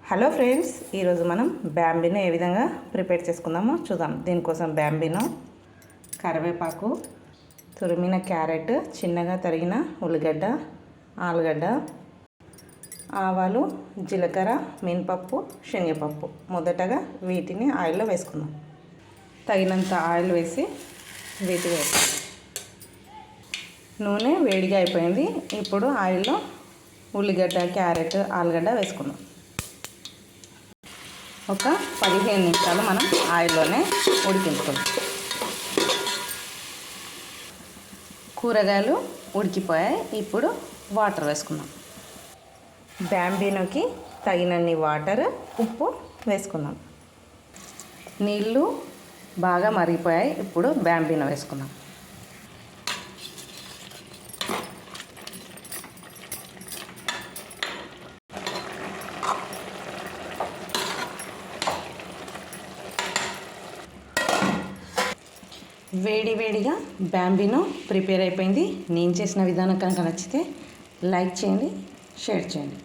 Hello friends, ఈరోజు మనం బ్యాంబీను ఏ విధంగా ప్రిపేర్ చేసుకుందామో చూద్దాం. దీనికోసం బ్యాంబీను, కరివేపాకు, తురిమిన క్యారెట్, చిన్నగా తరిగిన ఉల్లిగడ్డ, ఆలుగడ్డ, ఆవాలు, జీలకర్ర, మినపప్పు, శనగపప్పు. మొదటగా వీటిని ఆయిల్లో వేసుకుందాం. తగినంత ఆయిల్ వేసి వీటి వేసుకుందాం. నూనె వేడిగా అయిపోయింది. ఇప్పుడు ఆయిల్లో ఉల్లిగడ్డ, క్యారెట్, ఆలుగడ్డ వేసుకుందాం. ఒక 15 నిమిషాలు మనం ఆయిల్లోనే ఉడికించుకుందాం. కూరగాయలు ఉడికిపోయాయి. ఇప్పుడు వాటర్ వేసుకుందాం. బ్యాంబీనోకి తగినన్ని వాటర్, ఉప్పు వేసుకుందాం. నీళ్ళు బాగా మరిగిపోయాయి. ఇప్పుడు బ్యాంబీనో వేసుకుందాం. వేడిగా బ్యాంబీనో ప్రిపేర్ అయిపోయింది. నేను చేసిన విధానం కనుక నచ్చితే లైక్ చేయండి, షేర్ చేయండి.